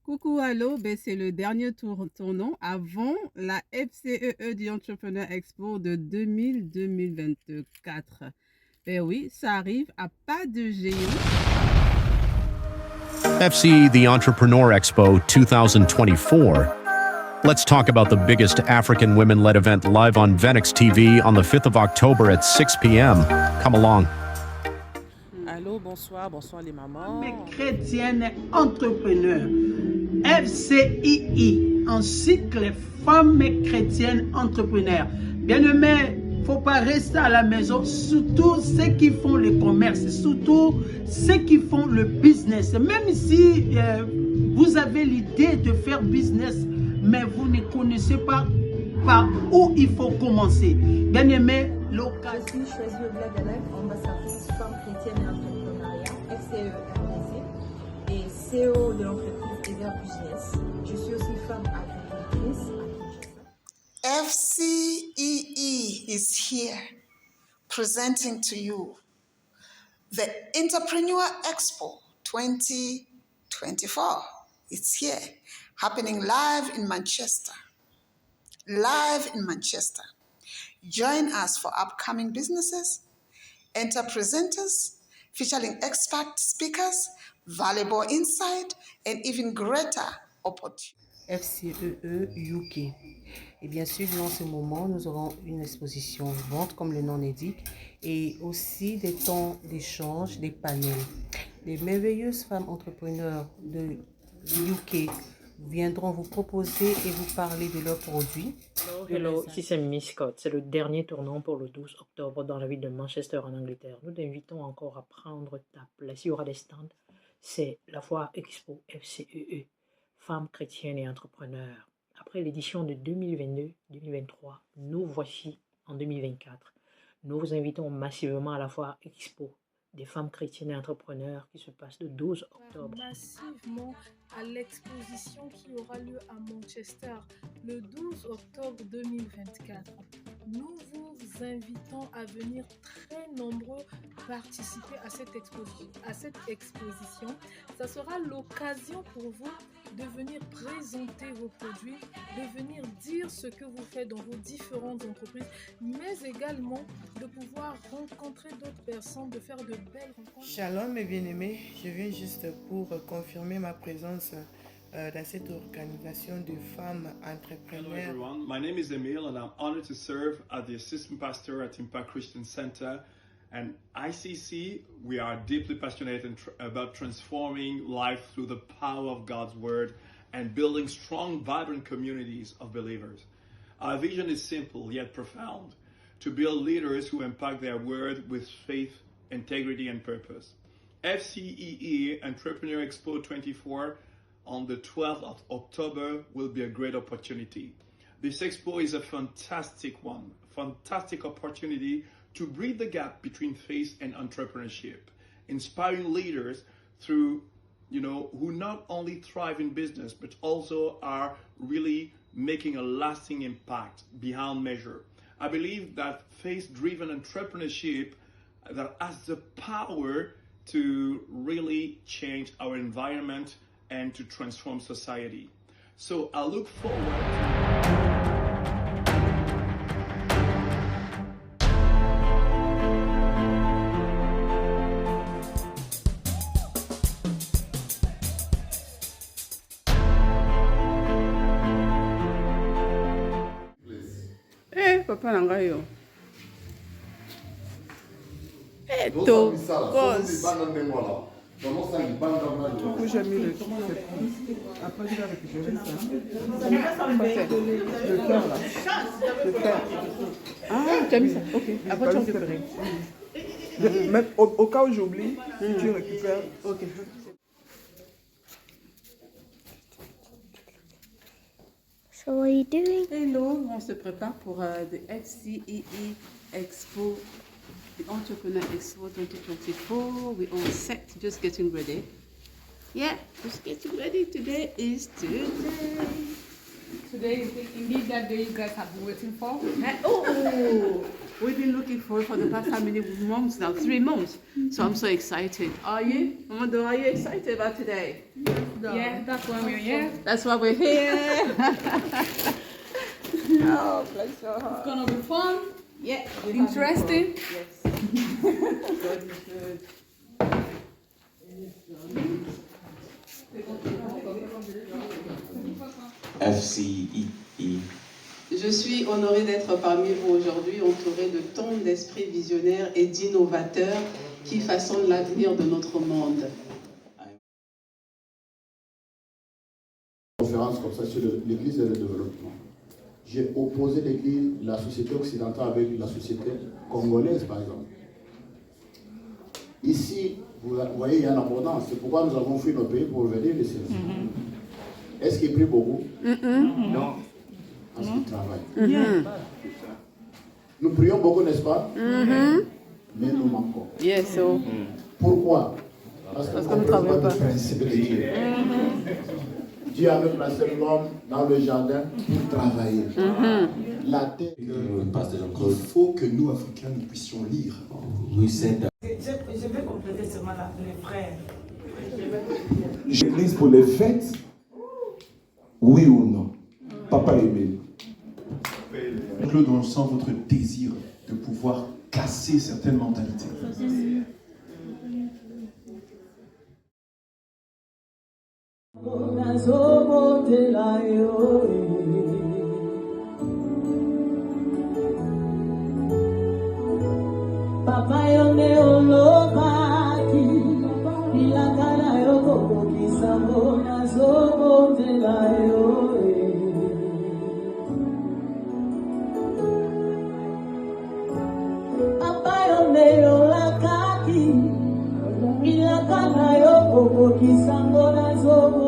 Coucou, allô, ben, c'est le dernier tournant avant la FCEE du Entrepreneur Expo de 2024. Ben oui, ça arrive à pas de géant. FC the Entrepreneur Expo 2024. Let's talk about the biggest African women led event live on Venix TV on the 5th of October at 6 p.m. Come along. Allô, bonsoir les mamans. Femmes chrétiennes entrepreneurs, FCII, en cycle Femmes chrétiennes entrepreneurs. Bien-aimés, il ne faut pas rester à la maison, surtout ceux qui font le commerce, surtout ceux qui font le business. Même si vous avez l'idée de faire business, mais vous ne connaissez pas par où il faut commencer. Bien-aimés, l'occasion. Je suis choisie au Black ambassadrice Femmes chrétiennes et entrepreneuriat, FCE-RDC, et CEO de l'entreprise Ever Business. Je suis aussi femme agricultrice à Kinshasa. FCEE is here presenting to you the Entrepreneur Expo 2024. It's here, happening live in Manchester. Live in Manchester. Join us for upcoming businesses, presenters, featuring expert speakers, valuable insight, and even greater opportunity. FCEE UK. Et bien sûr, dans ce moment, nous aurons une exposition vente, comme le nom l'indique, et aussi des temps d'échange, des panels. Les merveilleuses femmes entrepreneurs de UK viendront vous proposer et vous parler de leurs produits. Hello, ici c'est Miss Scott. C'est le dernier tournant pour le 12 octobre dans la ville de Manchester en Angleterre. Nous t'invitons encore à prendre ta place. Il y aura des stands. C'est la Foire Expo FCEE, Femmes chrétiennes et entrepreneurs. Après l'édition de 2022-2023, nous voici en 2024. Nous vous invitons massivement à la Foire Expo des femmes chrétiennes et entrepreneurs qui se passe le 12 octobre. Massivement à l'exposition qui aura lieu à Manchester le 12 octobre 2024. Nous vous invitons à venir très nombreux participer à cette exposition. Ça sera l'occasion pour vous de venir présenter vos produits, de venir dire ce que vous faites dans vos différentes entreprises, mais également de pouvoir rencontrer d'autres personnes, de faire de belles rencontres. Shalom mes bien-aimés, je viens juste pour confirmer ma présence dans cette organisation de femmes entrepreneurs. Hello everyone, my name is Emil and I'm honored to serve as the assistant pastor at Impact Christian Center. And ICC, we are deeply passionate about transforming life through the power of God's word and building strong, vibrant communities of believers. Our vision is simple yet profound: to build leaders who impact their word with faith, integrity, and purpose. FCEE Entrepreneur Expo 24 on the 12th of October will be a great opportunity. This expo is a fantastic opportunity to bridge the gap between faith and entrepreneurship, inspiring leaders through, who not only thrive in business, but also are really making a lasting impact beyond measure. I believe that faith-driven entrepreneurship that has the power to really change our environment and to transform society. So I look forward Papa Nangayo. Eto, cause. J'ai mis le après je vais récupérer ça. Le cœur là. Le cœur. Ah, tu as mis ça. Ok. Après, tu récupères. Même au cas où j'oublie, si tu récupères. Ok. So what are you doing? Hello, on se prépare pour the FCEE Expo, the Entrepreneur Expo 2024. We're all set, just getting ready. Yeah, just getting ready. Today is Tuesday. Today is indeed that day you guys have been waiting for. Oh, We've been looking for it for the past how many months now? 3 months. So I'm so excited. Are you? Mamadou, are you excited about today? Yeah, that's why we're here. That's why we're here. Oh, bless your heart. It's gonna be fun. Yeah. Interesting. Yes. Good is good. FCEE. Je suis honorée d'être parmi vous aujourd'hui, entourée de tant d'esprits visionnaires et d'innovateurs qui façonnent l'avenir de notre monde. Conférence comme ça sur l'Église et le développement. J'ai opposé l'Église, la société occidentale avec la société congolaise, par exemple. Ici, vous voyez, il y a une abondance. C'est pourquoi nous avons fui nos pays pour venir les servir. Est-ce qu'il prie beaucoup? Non. Parce qu'il travaille. Nous prions beaucoup, n'est-ce pas? Mais nous manquons. Yes, so. Pourquoi? Parce que nous ne travaillons pas. Principe de Dieu. Dieu avait placé l'homme dans le jardin pour travailler. La terre. Il faut que nous, Africains, nous puissions lire. Je vais compléter seulement les frères. L'église pour les fêtes, oui ou non? Papa aimé. Claude, on sent votre désir de pouvoir casser certaines mentalités. Papa yone olobaki ilakana yoko kisambo na zobo de la yo. Papa yone olakaki ilakana yoko kisambo na zobo.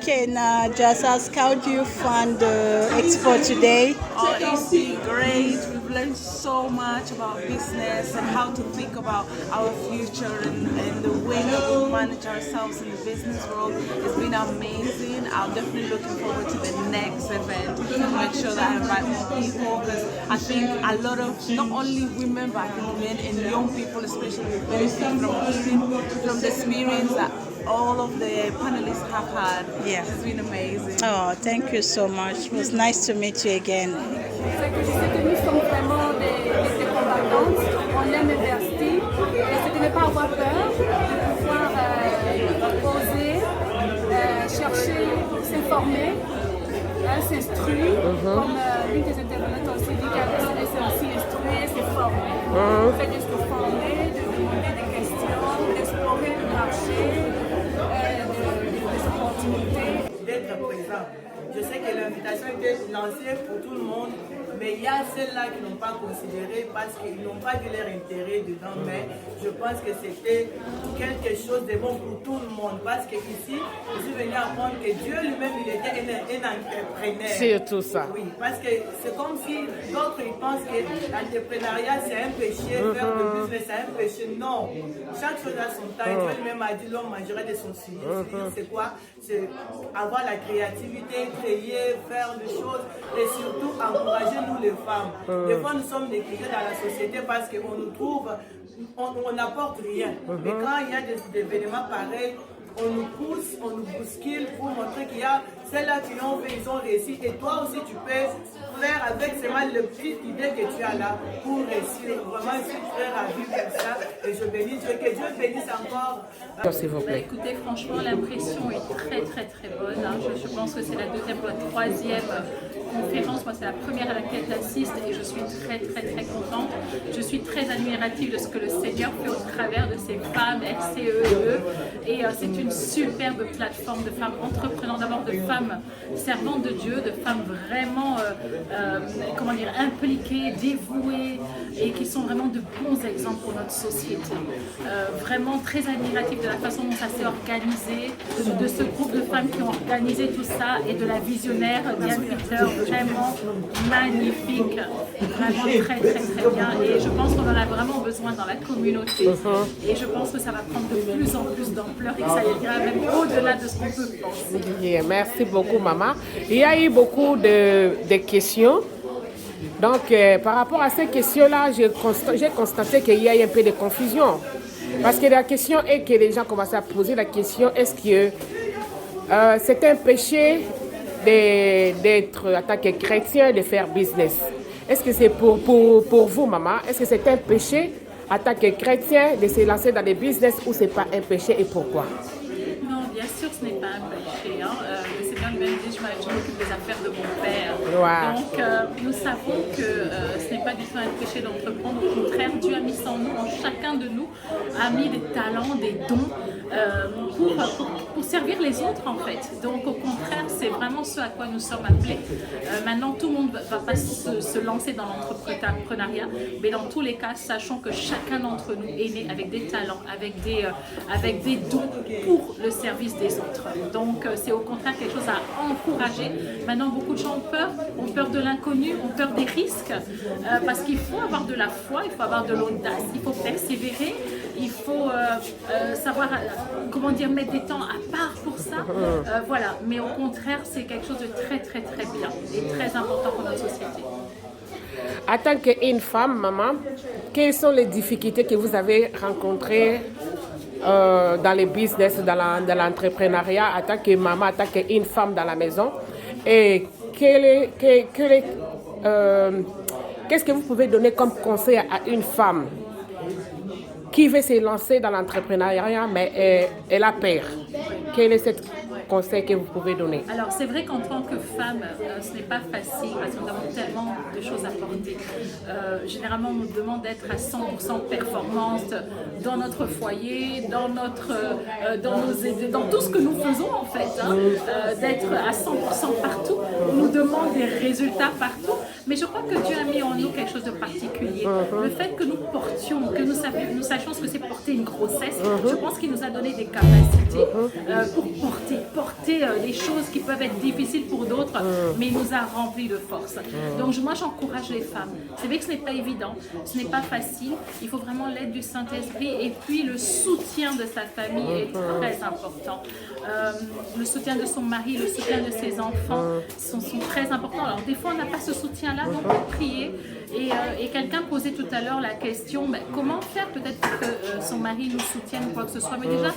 Can Jasa Scout you fund the expo today? Oh, it's been great. We've learned so much about business and how to think about our future and the way that we manage ourselves in the business world. It's been amazing. I'm definitely looking forward to the next event to make sure that I invite more people, because I think a lot of, not only women, but I think men and young people especially, benefit from the experience that all of the panelists have had. Yeah. It's been amazing. Oh, thank you so much. It was nice to meet you again. C'est que je sais que nous sommes vraiment des combattantes. On aime investir. Et c'est de ne pas avoir peur, de pouvoir oser, chercher, s'informer, s'instruire. Comme l'une des intervenantes aussi dit qu'elle s'est aussi instruire, s'est formée. Le fait de se former, de demander des questions, d'explorer le marché, des opportunités. D'être présent. Je sais que l'invitation était lancée pour tout le monde, mais il y a celles-là qui n'ont pas considéré parce qu'ils n'ont pas vu leur intérêt dedans. Mais je pense que c'était quelque chose de bon pour tout le monde. Parce qu'ici, je suis venue apprendre que Dieu lui-même, il était un entrepreneur. C'est tout ça. Oui, parce que c'est comme si d'autres ils pensent que l'entrepreneuriat c'est un péché, faire du business c'est un péché. Non, chaque chose a son temps. Dieu lui-même a dit l'homme mangerait de son sujet. C'est quoi? C'est avoir la créativité, créer, faire des choses et surtout encourager nous les femmes. Des fois nous sommes négligés dans la société parce qu'on nous trouve, on n'apporte rien. Mais quand il y a des événements pareils, on nous pousse, on nous bouscule pour montrer qu'il y a celles-là qui ont fait, ils ont réussi. Et toi aussi, tu peux faire avec seulement le petit idée que tu as là pour réussir. Vraiment, je suis très ravie comme ça. Et je bénis Dieu, que Dieu bénisse encore. S'il vous plaît. Écoutez, franchement, l'impression est très bonne. Hein. Je pense que c'est la deuxième ou la troisième conférence. Moi, c'est la première à laquelle j'assiste et je suis très contente. Je suis très admirative de ce que le Seigneur fait au travers de ces femmes RCEE. Et c'est une superbe plateforme de femmes entreprenantes, d'abord de femmes servantes de Dieu, de femmes vraiment impliquées, dévouées et qui sont vraiment de bons exemples pour notre société. Vraiment très admirative de la façon dont ça s'est organisé, de ce groupe de femmes qui ont organisé tout ça et de la visionnaire Diane Peter, vraiment magnifique, vraiment très bien et je pense qu'on en a vraiment besoin dans la communauté et je pense que ça va prendre de plus en plus d'ampleur et que ça ira même au-delà de ce qu'on peut penser. Yeah, merci beaucoup maman. Il y a eu beaucoup de questions. Donc par rapport à ces questions-là, j'ai constaté qu'il y a eu un peu de confusion. Parce que la question est que les gens commencent à poser la question, est-ce que c'est un péché d'être en tant que chrétien, de faire business? Est-ce que c'est pour vous, maman? Est-ce que c'est un péché en tant que chrétien de se lancer dans des business ou c'est pas un péché et pourquoi? Non, bien sûr, ce n'est pas un péché. Hein. Le Seigneur lui-même dit, je m'occupe des affaires de mon Père. Wow. Donc, nous savons que ce n'est pas du tout un péché d'entreprendre. Au contraire, Dieu a mis en nous, en chacun de nous, a mis des talents, des dons pour servir les autres, en fait. Donc, au contraire, c'est vraiment ce à quoi nous sommes appelés. Maintenant, tout le monde ne va pas se lancer dans l'entrepreneuriat, mais dans tous les cas, sachons que chacun d'entre nous est né avec des talents, avec des dons pour le service des autres. Donc, c'est au contraire quelque chose à encourager. Maintenant, beaucoup de gens ont peur de l'inconnu, ont peur des risques, parce qu'il faut avoir de la foi, il faut avoir de l'audace, il faut persévérer, il faut savoir, mettre des temps à part pour ça. Voilà, mais au contraire, c'est quelque chose de très bien et très important pour notre société. En tant qu'une femme, maman, quelles sont les difficultés que vous avez rencontrées dans les business, dans l'entrepreneuriat, en tant que maman, en tant qu'une femme dans la maison? Et qu'est-ce que vous pouvez donner comme conseil à une femme qui veut se lancer dans l'entrepreneuriat, mais elle a peur? Quel est ce conseil que vous pouvez donner? Alors, c'est vrai qu'en tant que femme, ce n'est pas facile parce que nous avons tellement de choses à porter. Généralement, on nous demande d'être à 100% performance dans notre foyer, dans tout ce que nous faisons en fait, hein, d'être à 100% partout. On nous demande des résultats partout, mais je crois que Dieu a mis en nous quelque chose de particulier. Le fait que nous portions, que nous sachions ce que c'est porter une grossesse, je pense qu'il nous a donné des capacités pour porter des choses qui peuvent être difficiles pour d'autres, mais il nous a remplis de force. Donc moi j'encourage les femmes. C'est vrai que ce n'est pas évident, ce n'est pas facile, il faut vraiment l'aide du Saint-Esprit et puis le soutien de sa famille est très important. Le soutien de son mari, le soutien de ses enfants sont très importants. Alors des fois on n'a pas ce soutien-là, donc on peut prier Et quelqu'un posait tout à l'heure la question, comment faire peut-être pour que son mari nous soutienne ou quoi que ce soit, mais déjà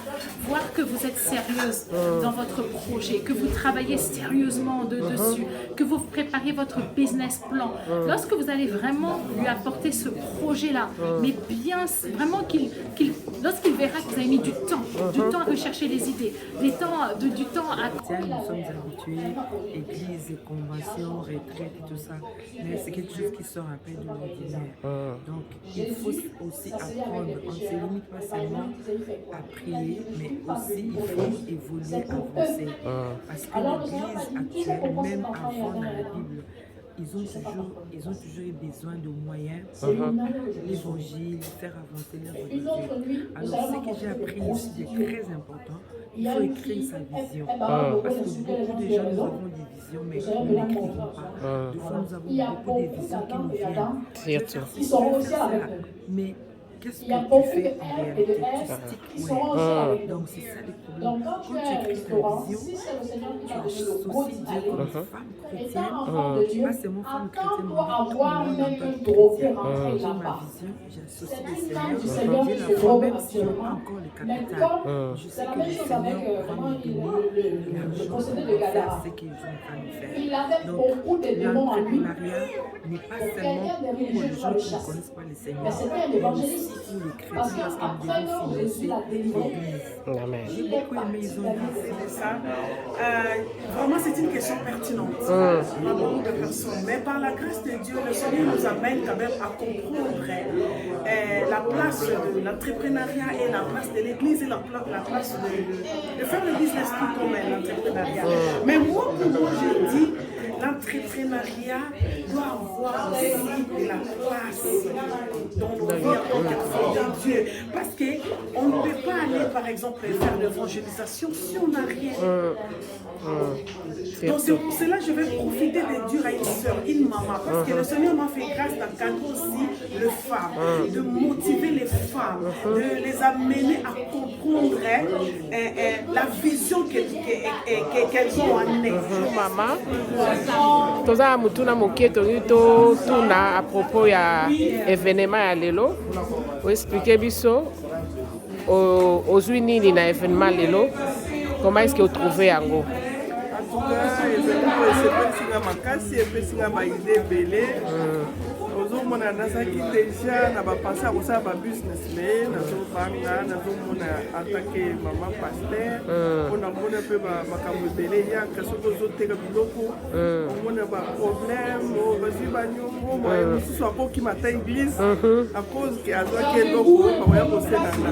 voir que vous êtes sérieuse dans votre projet, que vous travaillez sérieusement dessus, que vous préparez votre business plan. Lorsque vous allez vraiment lui apporter ce projet-là, mais bien, vraiment lorsqu'il verra que vous avez mis du temps à rechercher les idées, du temps à... Nous sommes habitués, église, convention, retraite et tout ça, mais c'est quelque chose qui sort un peu de l'ordinaire. Donc il faut aussi apprendre, on ne se limite pas seulement à prier, mais aussi il faut évoluer, avancer. Parce que l'église actuelle, même avant dans la Bible, ils ont toujours eu besoin de moyens pour l'évangile, faire avancer l'œuvre de Dieu. Alors ce que j'ai appris ici est très important, il faut écrire sa vision. Parce que beaucoup de gens, nous avons des visions, mais nous n'écrivons pas. Des fois, nous avons beaucoup de visions qui nous viennent. Mais qu'est-ce que tu fais en réalité? Tu sticks, ouais. Donc c'est ça le problème. Quand tu écris ta vision, tu associes Dieu comme une femme chrétienne, pas seulement femme chrétienne, mais tout le monde en tant que chrétien. J'ai ma vision, j'associe le Seigneur, Dieu la voix, même si je n'ai pas encore le capital. Je sais que le Seigneur va me donner l'argent pour faire ce que je suis en train de faire. Donc l'entrepreneuriat n'est pas seulement pour les gens qui ne connaissent pas le Seigneur, mais aussi pour les chrétiens parce que nous devons financer l'Église. J'ai beaucoup aimé ils ont dit ça. Vraiment, c'est une question pertinente à beaucoup de personnes. Mais par la grâce de Dieu, le Seigneur nous amène quand même à comprendre la place de l'entrepreneuriat et la place de l'Église et la place de faire le business tout comme l'entrepreneuriat. Mais moi, pour moi, je dis l'entrepreneuriat doit avoir aussi de la place dans nos vies en tant qu'enfants de Dieu. Parce qu'on ne peut pas aller, par exemple, faire l'évangélisation si on n'a rien. Donc c'est pour cela que je vais profiter de dire à une soeur, une maman, parce que le Seigneur m'a fait grâce d'encadrer aussi les femmes, de motiver les femmes, de les amener à comprendre la vision qu'elles ont en elles. Maman, toza mutuna mokie to tuna à propos ya événement ya lelo, o expliquer biso ozwi nini na événement lelo, comment est-ce que vous trouvez yango? Epesinga makasi epesinga baide ebele ozomona nazaki deja na bapense ya kosala babusiness me nazobanga nazomona atake mama paster mpona mona mpe makambo ebele yaka soki ozoteka biloko omona baproblème bazwi banyongo moye mosusu akokima ata église à cause ke azwaki eloko bakoya koselanga.